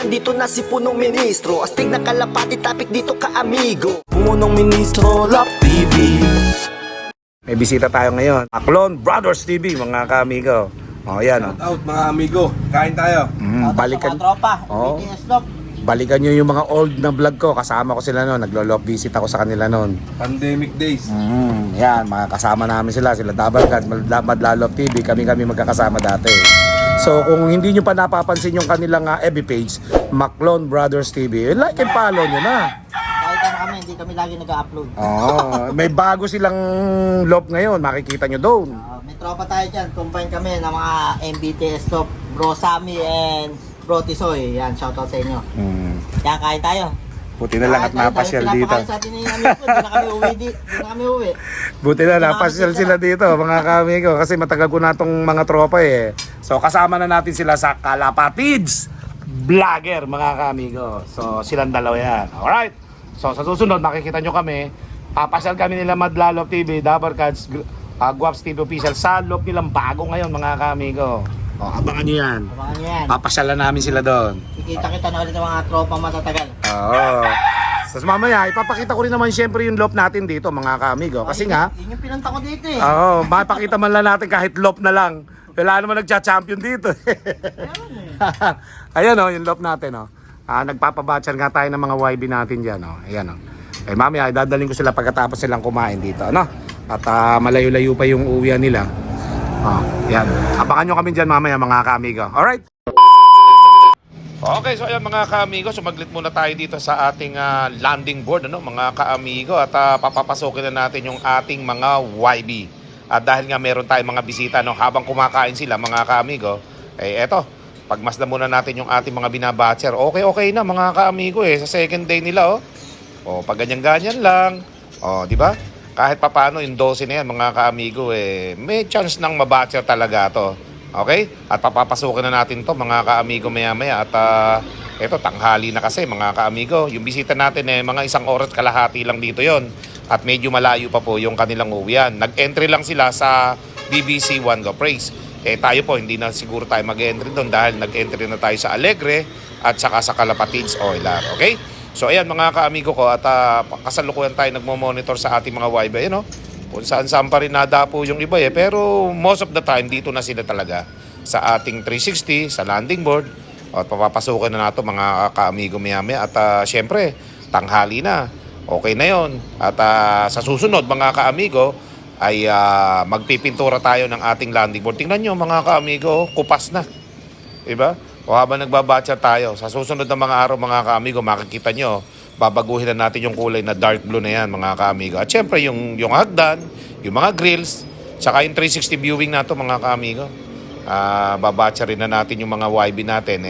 Dito na si punong ministro, astig na kalapati, topic dito ka amigo. Punong ministro, Love TV. May bisita tayo ngayon, Maclon Brothers TV, mga ka-amigo. O yan o. Shout out mga amigo, kain tayo. Balikan, tropa, Oo. BTS Love. balikan nyo yung mga old na vlog ko. Kasama ko sila noon, naglo-love visit ako sa kanila noon. Pandemic days. Yan, mga kasama namin sila Double God, Madlalove TV, kami magkakasama dati. So kung hindi nyo pa napapansin yung kanilang FB page, Maclon Brothers TV, like and follow nyo na. Kahit ano kami, hindi kami lagi nag-upload. May bago silang love ngayon, makikita nyo doon. May tropa tayo dyan, combine kami ng mga MBTS Love, Bro Sammy and Bro Tisoy. Yan, shoutout sa inyo. Yan, kain tayo. Buti na lang at napasyal dito. Pinapakain sa atin ni amigo, hindi na kami uwi. Hindi na kami uwi. Buti na napasyal sila dito, mga kamigo, kasi matagal ko na itong mga tropa eh. So kasama na natin sila sa Kalapatids Vlogger, mga kamigo. So silang dalawa yan. Alright. So sa susunod makikita nyo kami, papasyal kami nila Madlalove TV, Double Cards, Guaps TV Official sa loob nilang bago ngayon, mga kamigo. O, abangan nyo yan. Abangan nyo yan. Papasyalan namin sila doon. Kikita-kita na ulit ng mga tropa matatagal. Oo. So mamaya, ipapakita ko rin naman syempre yung love natin dito, mga kamigo. Kasi nga, Yun yung pinunta ko dito eh. oo, mapakita man lang natin kahit lop na lang. Wala naman nagcha-champion dito. Ayan o, yung lop natin o. Nagpapabatchan nga tayo ng mga YB natin dyan o. Ayan o. Eh mamaya, dadaling ko sila pagkatapos silang kumain dito. Ano? At malayo-layo pa yung uwian nila. Yan. Abangan nyo kami dyan mamaya, mga ka-amigo. Alright? Okay, so ayan mga ka-amigo, sumaglit muna tayo dito sa ating landing board, ano, mga ka-amigo, at papapasokin na natin yung ating mga YB. At dahil nga meron tayong mga bisita, no, habang kumakain sila, mga ka-amigo, eh eto, pagmasdan muna natin yung ating mga binabatcher. Okay na mga ka-amigo sa second day nila, pag ganyan-ganyan lang, di ba? Kahit papano yung 12 na yan, mga ka-amigo, may chance ng mabatcher talaga to. Okay? At papapasukin na natin to, mga ka-amigo, maya-maya. At eto, tanghali na kasi, mga ka-amigo. Yung bisita natin, mga 1 oras kalahati lang dito yon. At medyo malayo pa po yung kanilang uwian. Nag-entry lang sila sa BBC One Go Praise. Tayo po, hindi na siguro tayo mag-entry doon dahil nag-entry na tayo sa Alegre at saka sa Kalapatids Oilar. Okay? So ayan mga ka-amigo ko, at kasalukuyan tayo nagmo-monitor sa ating mga YB, kung saan-saan pa rin nadapo yung iba pero most of the time dito na sila talaga sa ating 360, sa landing board, at papapasukin na nato mga ka-amigo maya-maya, at syempre tanghali na, okay na yon. At sa susunod mga ka-amigo ay magpipintura tayo ng ating landing board. Tingnan nyo mga ka-amigo, kupas na, diba? O habang nagbabatcha tayo, sa susunod na mga araw mga ka-amigo, makikita nyo, babaguhin na natin yung kulay na dark blue na yan mga ka-amigo. At syempre yung hagdan, yung mga grills, saka yung 360 viewing na to mga ka-amigo. Babatcha rin na natin yung mga YB natin,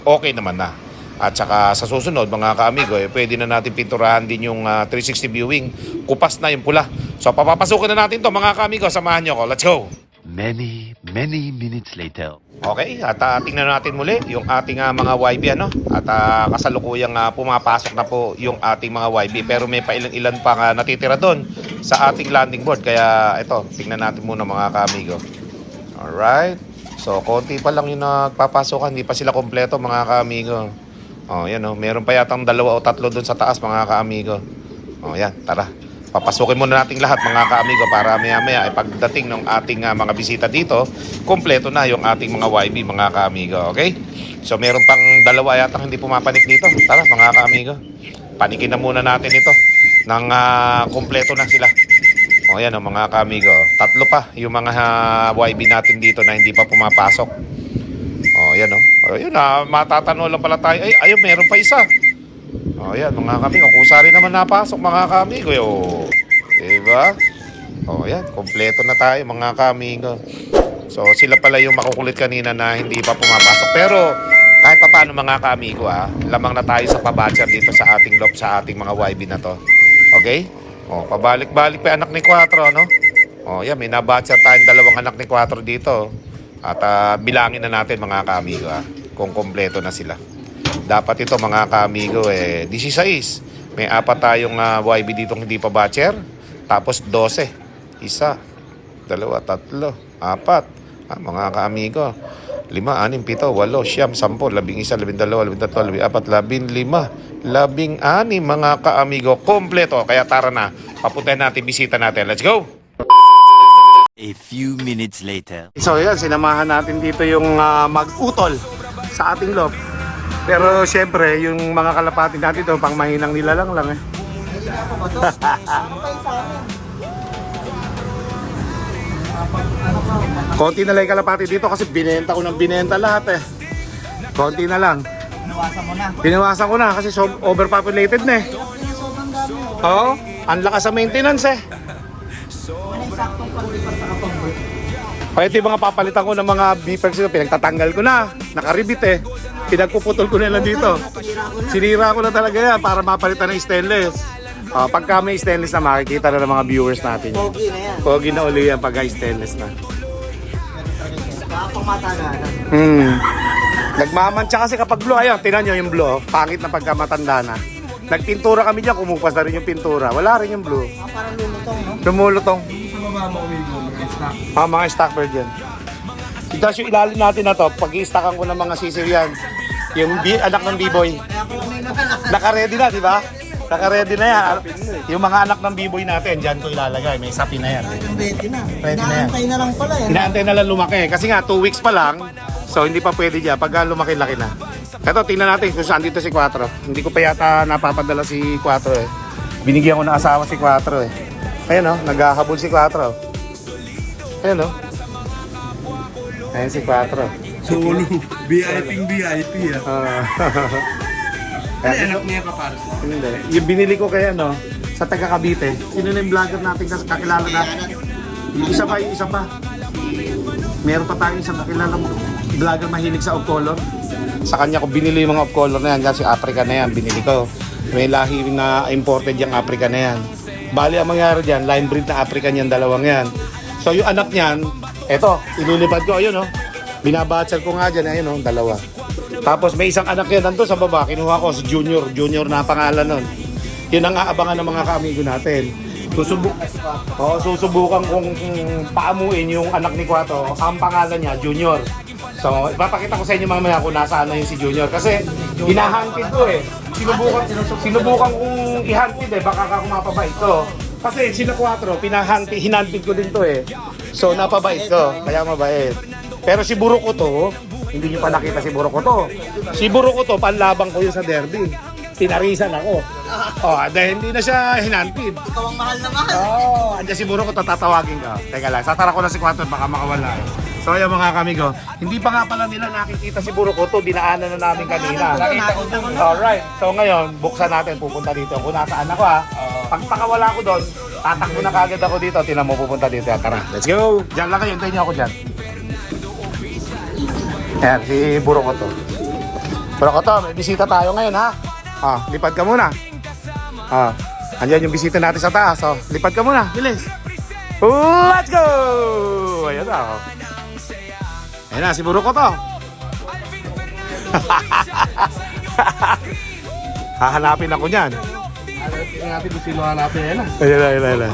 okay naman na. At saka sa susunod mga ka-amigo, pwede na natin pinturahan din yung 360 viewing. Kupas na yung pula. So papapasukin na natin to mga ka-amigo, samahan nyo ko. Let's go! Many minutes later. Okay, at tingnan natin muli yung ating mga YB, at kasalukuyang pumapasok na po yung ating mga YB, pero may pa ilan pa natitira doon sa ating landing board, kaya ito, tingnan natin muna mga ka-amigo. Alright, so konti pa lang yung nagpapasokan, hindi pa sila kompleto mga ka-amigo. Yan meron pa yatang 2 o 3 doon sa taas mga ka-amigo. Yan, tara. Papasukin muna natin lahat mga ka-amigo para maya-maya ay pagdating ng ating mga bisita dito, kompleto na yung ating mga YB mga ka-amigo, okay? So meron pang 2 yatang hindi pumapanik dito. Tara mga ka-amigo, panikin na muna natin ito nang kompleto na sila. Yan mga ka-amigo, 3 pa yung mga YB natin dito na hindi pa pumapasok. Yan ayun matatanong lang pala tayo, ayun meron pa isa. Yan mga kamigo, kusari naman napasok mga kamigo. Diba? Yan, kompleto na tayo mga kamigo. So sila pala yung makukulit kanina na hindi pa pumapasok. Pero kahit pa paano mga kamigo, lamang na tayo sa pabatcher dito sa ating loob, sa ating mga YB na to. Okay? Pabalik-balik pa anak ni Quatro, yan, may nabatcher tayong 2 anak ni Quatro dito. At bilangin na natin mga kamigo kung kompleto na sila. Dapat ito mga ka-amigo 16. May 4 tayong YB dito hindi pa batcher. Tapos 12. 1, 2, 3, 4. Mga ka-amigo. 5, 6, 7, 8, 9, 10, 11, 12, 13, 14, 15, 16 mga ka-amigo. Kompleto. Kaya tara na, papuntahan natin, bisita natin. Let's go! A few minutes later. So yan, sinamahan natin dito yung mag-utol sa ating loob. Pero syempre, yung mga kalapati natin ito, pang mahinang nilalang lang eh. Konti na lang yung kalapati dito kasi binenta ko ng binenta lahat eh. Konti na lang. Nawasan mo na. Binawasan ko na kasi overpopulated na eh. Sobrang dami. Oo, ang lakas sa maintenance eh. Wala yung saktong pag-lipat sa kapag-break. Kaya ito yung mga papalitan ko ng mga beepers ko, pinagtatanggal ko na, nakaribit eh. Pinagpuputol ko na lang dito. Sinira ko na talaga yan para mapalitan ng stainless. Pagka may stainless na makikita na ng mga viewers natin. Pogi na yan. Pogi na uli yan pagka stainless na. Kapag matagalan. Nagmamantsa kasi kapag blue, ayan, tinan nyo yung blue, pangit na pagka matanda na. Nagpintura kami dyan, kumupas na rin yung pintura. Wala rin yung blue. Parang lumutong, no? Lumulutong. Sa baba mo, amigo, mag-stock. Mga stock bird yan. Tapos yung ilalim natin na to, pag-i-stackan ko ng mga sisiw yan, yung anak ng B-boy, Kaya pala may nakalakad. naka-ready na, di ba? Naka-ready na yan. Yung mga anak ng B-boy natin, dyan ko ilalagay. May sapi na yan. Ready na. Ready na yan. Inaantay na lang pala eh. Inaantay na lang lumaki. Kasi nga, 2 weeks pa lang. So, hindi pa pwede dyan. Pag lumaki-laki na. Ito, tingnan natin kung saan dito si Quattro. Hindi ko pa yata napapadala si Quattro eh. Binigyan ko ng asawa si Quattro eh. Ayan o, naghahabol si Quattro. Ayan o. Ayan si Quattro. Solo. VIP ah. Ano anak niya kapares mo? Hindi. Yung binili ko kaya no, sa taga Cavite. Sino na yung vlogger natin kasi kakilala natin? Yung isa pa. Meron pa tayong isang kakilala mo. Vlogger mahilig sa off-color. Sa kanya ko binili yung mga off-color na yan kasi Africa na yan, binili ko. May lahi na imported yung Africa na yan. Bali ang mangyari dyan, line breed na African yan, dalawang yan. So yung anak niyan, eto, ililipad ko, ayun o. Binabatsal ko nga dyan, ayun o, dalawa. Tapos may isang anak yan nandun sa baba, kinuha ko si Junior na pangalan nun. Yun ang aabangan ng mga kaamigo natin. Susubukan kong paamuin yung anak ni Quattro. Ang pangalan niya, Junior. So, ipapakita ko sa inyo mamaya kung nasaan na yun si Junior. Kasi, hinahantid ko eh. Sinubukan kong ihantid eh. Baka ka kumapabait ko. Kasi, sila Quattro, hinantid ko din to eh. So, napabait ko. Kaya mabait. Pero si Burok ko to, hindi niyo pa nakita si Burok ko to. Si Burok ko to, panlabang ko yun sa derby. Tinarisan ako. Dahil hindi na siya hinantid. Ikaw ang mahal na mahal. Andiyan si Burok ko, tatawagin ka. Teka lang, satara ko na si Quattro, baka makawala eh. So ayan mga kamigo, hindi pa nga pala nila nakikita si Burok ko to, dinaanan na namin kanina. Nakita ko na. Alright, so ngayon, buksan natin, pupunta dito. Kung nasaan ako pag pakawala ko doon, tatakbo na kagad ako dito, tinan mo pupunta dito. Tara, let's go! Diyan lang kayo, hintayin niyo ako dyan. Ayan, si Burok ko to. Burok ko to, may bisita tayo ngayon ha. Lipad ka muna. Andyan yung bisita natin sa taas. Lipad ka muna, bilis. Let's go! Ayan na ako. Ayan na, si Burok ko to. Hahanapin ako niyan. Tingnan natin kung sino hanapin. Ayan.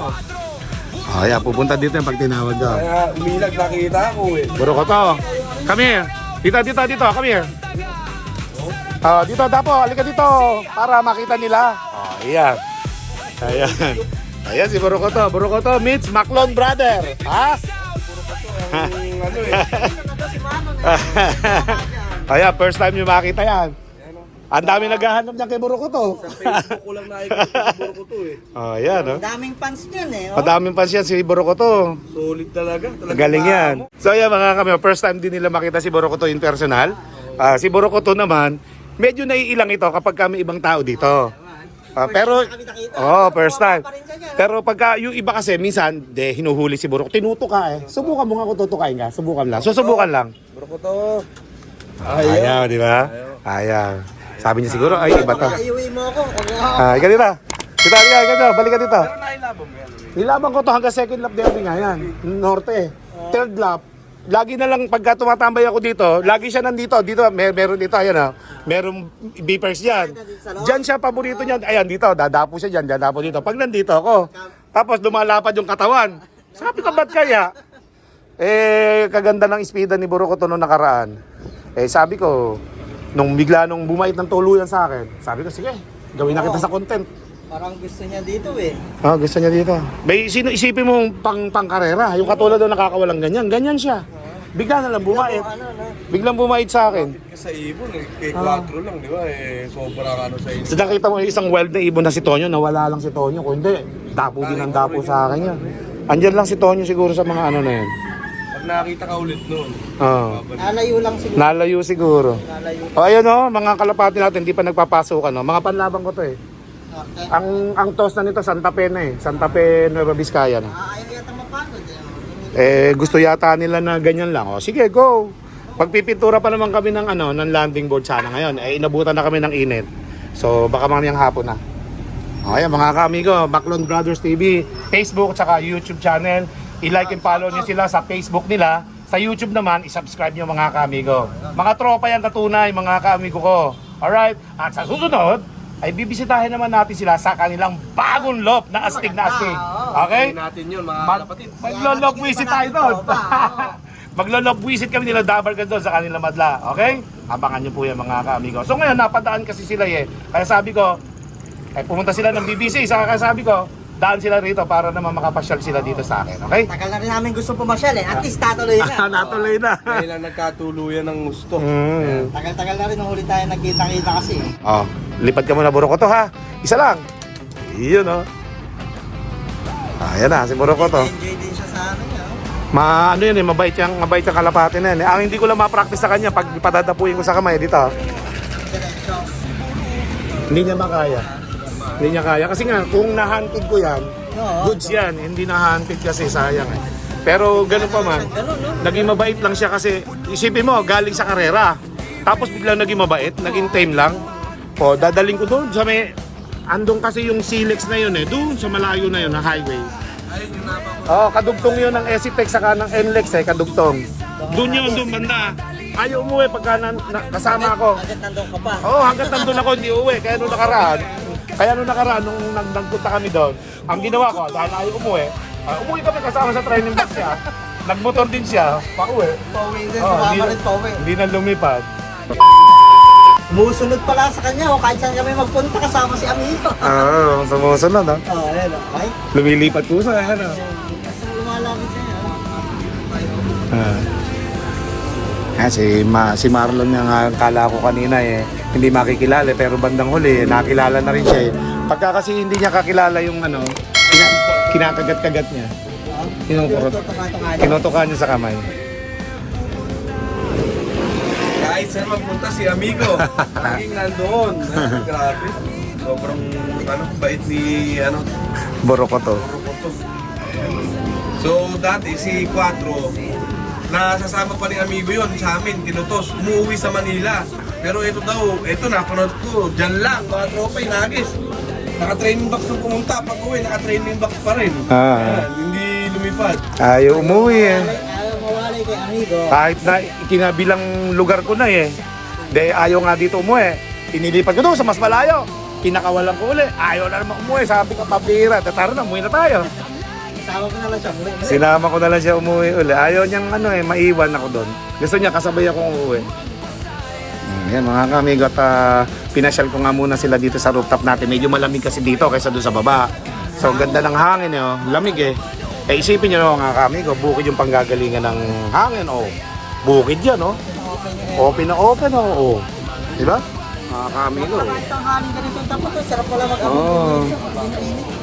Ayan, pupunta dito yung pag tinawag ko. Kaya umilag nakita ko eh. Burok ko to. Come here. Dito. Come here. Dito, Dapo. Halika dito. Para makita nila. Ayan. Ayan si Burok ko to. Burok ko to meets Maclon brother. Ha? Ano eh. Ayan, first time nyo makita yan. Ang dami naghahanap niyan kay Burok ko to. Facebook ko lang nakikita si Burok ko to eh. Ayan, oh. Daming fans niyan eh. Madaming fans yan si Burok ko to. Solid talaga. Galing yan. So ayan mga kami, first time din nila makita si Burok ko to in personal. Si Burok ko to naman, medyo naiilang ito kapag kami ibang tao dito. Pero, first time. Pero pagka yung iba kasi, minsan, hinuhuli si Burok. Tinutuka eh. Subukan mo nga kung tutukain ka. Subukan lang. Susubukan lang. Burok ko to. Ayaw, di ba? Ayaw. Sabi niya siguro, ay iba to. Iuwi mo ako. Ikaw dito. Dito, balik ka dito. Pero nailabang mo yan. Nilaban ko to hanggang second lap derby nga yan. Norte. Third lap. Lagi na lang pagka tumatambay ako dito, lagi siya nandito. Dito, meron dito, ayan merong beepers dyan. Diyan siya, paborito niya. Ayan, dito, dadapo siya dyan, dadapo dito. Pag nandito ako, tapos lumalapad yung katawan. Sabi ko, ba't kaya? Kaganda ng speedan ni Burok ko to noong nakaraan. Eh sabi ko, nung bumait ng tuluyan sa akin, sabi ko, sige, gawin na kita sa content. Parang gusto niya dito eh. Gusto niya dito. May sino isipin mo pang-karera, yung katulad doon nakakawalang ganyan siya. Bigla na lang bumait. Biglang bumait sa akin. Sa ibon eh, kay 4 lang, di ba? Eh, sobrang ano sa ibon. So nakita mo yung isang wild na ibon na si Tonyo, nawala lang si Tonyo. Kung hindi, dapo din ang dapo sa akin yan. Andyan lang si Tonyo siguro sa mga ano na yun. Pag nakita ka ulit noon, Nalayo lang siguro. Nalayo siguro. Nalayo. O ayun o, mga kalapati natin, hindi pa nagpapasukan. No? Mga panlabang ko to eh. Okay. Ang toss na nito, Santa Fe na eh. Santa Fe, Nueva Vizcaya na. Ayaw yata mapagod eh. Gusto yata nila na ganyan lang. O sige, go. Pagpipintura pa naman kami ng ng landing board sana ngayon. Inabutan na kami ng init. So baka mamayang hapon na. O ayan mga kamigo, Backlund Brothers TV, Facebook tsaka YouTube channel. I-like and follow niyo sila sa Facebook nila. Sa YouTube naman, i-subscribe niyo mga kamigo. Mga tropa yan tatunay, mga kamigo ko. Alright? At sa susunod, ay bibisitahin naman natin sila sa kanilang bagong lop na astig na astig. Okay? gawin natin yun, mga kapatid. Maglolog visit tayo doon. Maglolog visit kami nila Dabargan doon sa kanilang madla. Okay? Abangan nyo po yan mga kaamigo. So ngayon, napadaan kasi sila eh. Kaya sabi ko, pumunta sila ng BBC. Kaya sabi ko, daan sila rito para naman makapasyal sila dito sa akin. Okay? Tagal na rin namin gusto pumasyal eh. At least tatuloy na. Natuloy na. Ngayon lang nagkatuluyan ng gusto. Tagal-tagal na rin nung huli tayo nagkita-kita kasi eh. Oh, lipad ka muna Burokoto ha. Isa lang. Iyon oh. Ayan na, si Burokoto. Enjoy din siya sa amin eh. Ano yun eh, mabait yung kalapati na yun. Ang hindi ko lang ma-practice sa kanya pag padadapuin ko sa kamay dito. Hindi niya makaya. Hindi niya kaya. Kasi nga, kung na-hunted ko yan, goods yan. Hindi na-hunted kasi, sayang eh. Pero ganun pa man, naging mabait lang siya kasi, isipin mo, galing sa karera. Tapos biglang naging mabait, naging tame lang. O, dadaling ko doon sa may, andong kasi yung Silex na yun eh, doon sa malayo na yun, na highway. Kadugtong yun ng Esitex saka ng NLEX eh, kadugtong. Doon yun, doon banda. Ayaw umuwi pagka kasama ako. Hanggat nandun ka pa. Hanggang nandun ako, hindi uwi. Kaya nung nakaraan, nung nagpunta kami doon, ang ginawa ko, dahil ayaw umuwi, umuwi kami kasama sa training bus siya. Nagmotor din siya, pauwi. Pauwi din, sumama rin pauwi. Hindi na lumipad. Umusunod pala sa kanya o kahit saan kami magpunta kasama si Amigo. Sumusunod ha. Ayan o. Okay? Lumilipat po sa ano. Basta lumalapit siya. Si Marlon nga kala ko kanina eh, hindi makikilala pero bandang huli, nakilala na rin siya eh. Pagka kasi hindi niya kakilala yung kinakagat-kagat niya. Tinutukan niya sa kamay. Kahit saan magpunta si Amigo, laging nandoon. Grabe. Sobrang bait ni Burokoto. So dati si 4, nasasama pa ni Amigo yun sa amin, tinutos, umuwi sa Manila. Pero ito daw, napanood ko, dyan lang, mga tropa, inagis. Naka-training box nung pumunta, pag uwi, naka-training box pa rin. Ayan, hindi lumipad. Ayaw umuwi eh. Ayaw mawalay kay Amigo. Kahit na ikinabilang lugar ko na eh. Ayaw nga dito umuwi. Inilipat ko doon sa mas malayo. Pinakawalan ko uli. Ayaw na naman umuwi. Sabi ko, papira. Tara na, umuwi na tayo. Sinama ko na lang siya. Sinama ko na lang siya umuwi uli. Ayaw niyang maiwan ako doon. Gusto niya kasabay akong umuwi. Yan mga kamigo at pinasyal ko nga muna sila dito sa rooftop natin. Medyo malamig kasi dito kaysa doon sa baba. So ganda ng hangin eh. Lamig eh. Isipin niyo mga kamigo, bukid yung panggagalingan ng hangin. Bukid yan Open na open Diba? Mga kamigo. Kahit ang hangin ganito tapos, sarap pala mag-amig.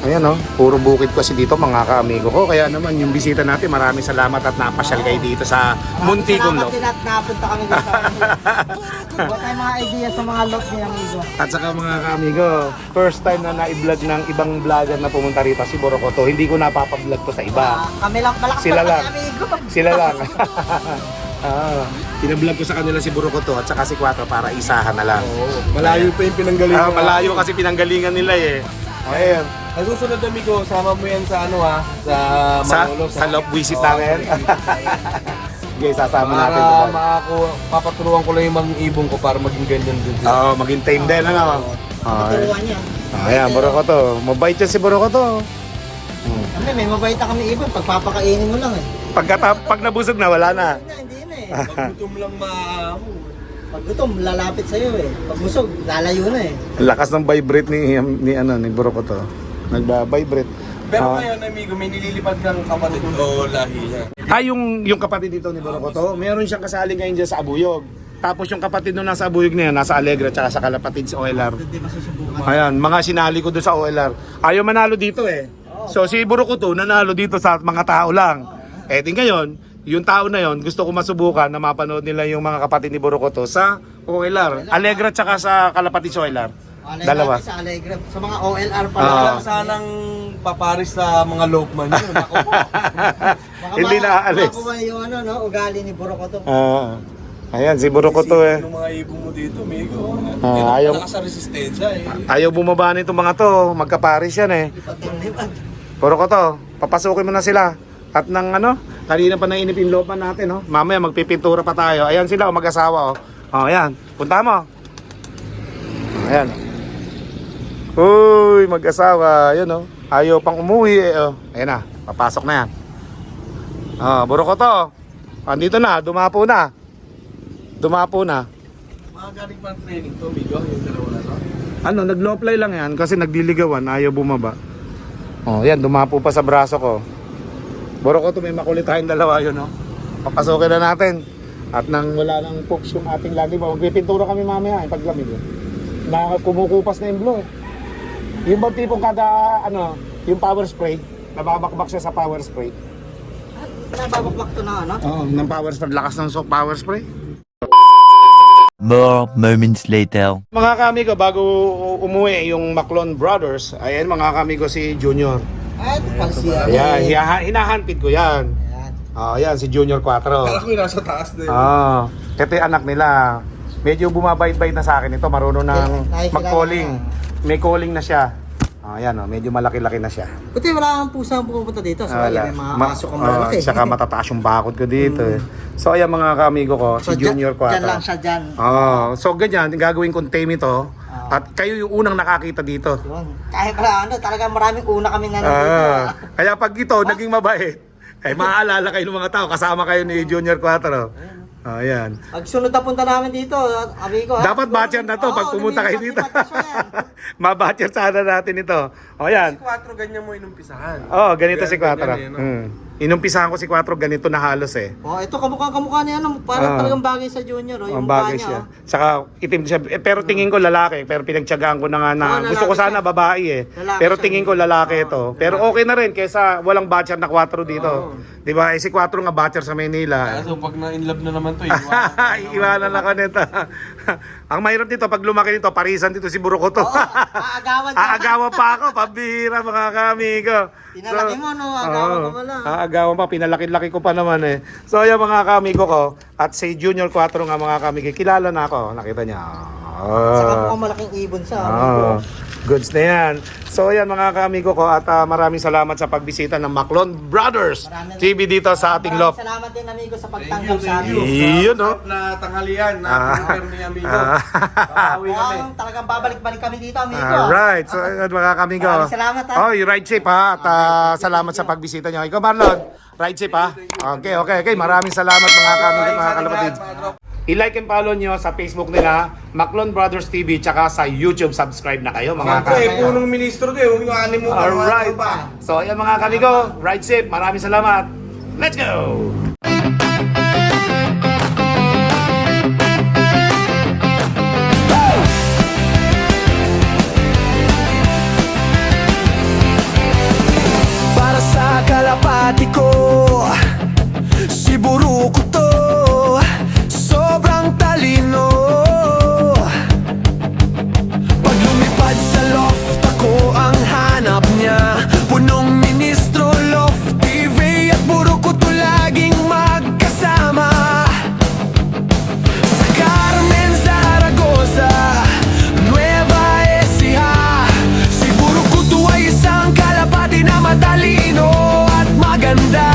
Ayan puro bukid kasi dito mga ka-amigo ko. Kaya naman yung bisita natin, maraming salamat at napasyal kayo dito sa Muntikong Lop. Salamat din at napunta kami dito. Huwag tayong mga idea sa mga lop ni Amigo. At saka mga ka-amigo, first time na na-vlog ng ibang vlogger na pumunta rito si Burokoto. Hindi ko napapablog to sa iba. Kami lang, malakas Sila pala lang. si Amigo. Sila lang. Pinablog ko sa kanila si Burokoto at saka si Quattro para isahan na lang. Malayo pa yung pinanggalingan. Malayo kasi pinanggalingan nila eh. Ayun. Ang susunod Amigo, sama mo yan sa sa Manolo. Sa love visit namin. Okay, sasama natin. Papaturuan ko lang yung mga ibong ko para maging ganyan din. Maging tame din Turuan niya. Ayan, Burokoto. Mabait yan si Burokoto. Kami, may mabait na kami ibon. Pagpapakainin mo lang eh. Pag nabusog na, wala na. Hindi na eh. Paggutom lang Pag gutom, lalapit sa'yo eh. Pag busog, lalayo na eh. Lakas ng vibrate ni Buroko to. Nagba-vibrate. Pero ngayon, amigo, may nililipad kang kapatid o lahi niya. Yung kapatid dito ni Buroko to, meron siyang kasali ngayon dyan sa Abuyog. Tapos yung kapatid nung nasa Abuyog na yan, nasa Alegre tsaka sa Kalapatid sa OLR. Hindi masusubukan. Ayan, mga sinali ko doon sa OLR. Ayaw manalo dito eh. So si Buroko to, nanalo dito sa mga tao lang. Eh di ngayon, yung tao na yon gusto ko masubukan na mapanood nila yung mga kapatid ni Buroko to sa OLR. Alegre tsaka sa Kalapatid sa OLR. Dalawa. Sa Alegre. Sa mga OLR pa Ah. lang. Lang sanang paparis sa mga Lokman yun. Ako po. Hindi naaalis. Baka yung ano, no, ugali ni Buroko to. Ayan, si Buroko to eh. Yung mga ibon mo dito, amigo. Ayaw- Malakas sa resistensya eh. Ayaw bumaba nito mga to, magkaparis yan eh. Lipad-lipad. Buroko to, papasukin mo na sila. At ng ano, kanina pa nainip yung looban natin, no? Mamaya magpipintura pa tayo. Ayan sila, mag-asawa, oh. Oh, ayan. Punta mo. Ayan. Uy, mag-asawa. Yun, oh. Ayaw pang umuwi, eh, oh. Ayan na, papasok na yan. Oh, Buroko to. Andito na, dumapo na. Dumapo na. Mga galing pang training to, amigo. Yung dalawa na to. Ano, nag-low fly lang yan kasi nagdiligawan, ayaw bumaba. Oh, yan, dumapo pa sa braso ko. Buroko to, may makulit tayong dalawa yun, no? Papasukin na natin. At nang wala nang poops yung ating lagi ba, magpipintura kami mamaya, yung paglamig. Na kumukupas na yung blow. Yung bang tipong kada, ano, yung power spray, nababakbak siya sa power spray. Nababakbak to na ano? Oo, ng power spray, lakas ng power spray. More moments later. Mga kamigo, bago umuwi yung Maclon Brothers, ayan mga kamigo si Junior. Ay, ito pala siya. Ayan, hinahanpid ko yan. Ayan. Ayan, si Junior 4. Kala ko yung nasa taas na yun. Ito yung anak nila. Medyo bumabait-bait na sa akin ito. Marunong nang Nakikilala mag-calling. na. May calling na siya. Ayan, medyo malaki-laki na siya. Buti wala kang pusa ang pupunta dito. So, Wala. may mga aso kang malaki. Tsaka matataas yung bakod ko dito. So, ayan mga kamigo ko, si Junior 4. Dyan lang siya dyan. So, ganyan, gagawin kong tame ito. At kayo yung unang nakakita dito. Yun. Kahit pala ano, talagang maraming una kami nandito. Kaya pag ito, naging mabait, maaalala kayo ng mga tao, kasama kayo ni Junior 4. Ayan. Pag sunod na punta namin dito, amigo. Dapat batcher na to pag pumunta kayo dito. Mabatcher sana natin ito. O yan. Si 4 ganyan mo inumpisahan. Ganito si Ganyan, 4. ano? Inumpisahan ko si 4 ganito na halos eh. Ito kamukha niya, ano, parang talagang bagay sa Junior. Yung Ang mukha bagay niya. siya. Saka itim siya. Pero tingin ko lalaki. Pero pinagtyagaan ko na nga na. Oo, Gusto ko lalaki sana siya. babae eh. Lalaki Pero siya. tingin ko lalaki ito. Pero okay na rin kaysa walang batcher na 4 dito. Di ba? Si 4 nga batcher sa Manila. So pag na-inlove na naman to, Iiwanan na ka nito. Ang mahirap dito, pag lumaki nito, parisan dito si Buroko to. Aagawan siya. Aagawan pa ako, pabira mga kamigo. Pinalaki mo, no? Aagawan ka pala. Aagawan pa, pinalaki-laki ko pa naman eh. So ayan mga kamigo ko, at si Junior 4 nga mga kamigo, kilala na ako, nakita niya. Saka mukhang malaking ibon siya. amigo. Goods na yan. So ayan mga kamigo ko, at maraming salamat sa pagbisita ng Maclon Brothers Maraming- TV dito sa ating loft. Salamat din, amigo, sa Thank pagtanggap you, sa thank amin. you. Yun, no? Na tanghalian, na prepare ni amigo. Bawi kami. Talagang babalik-balik kami dito, amigo. Alright, so ayun, mga kamigo. Maraming salamat, ha? Oh, you ride safe ha. At salamat sa pagbisita niyo. Ikaw Marlon, ride safe ha. Okay. Maraming salamat mga kamigo, mga kalapatid. I-like and follow nyo sa Facebook nila, Maclon Brothers TV, tsaka sa YouTube. Subscribe na kayo mga Siyempre, kamigo. punong ministro to eh. Huwag yung anim mo. Alright. So ayun mga kamigo, ride safe. Maraming salamat. Let's go! Para sa kalapati ko, si Buroko to, sobrang talino. Pag lumipad sa loft, ako ang hanap niya. Punong ministro, loft TV at Buroko to laging magkasama. Sa Carmen Zaragoza, Nueva Ecija, si Buroko to ay isang kalapati na matalino at maganda,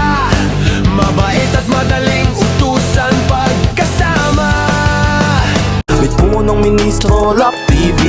mabait at madaling utusan pagkasama. May punong ministro, Love TV.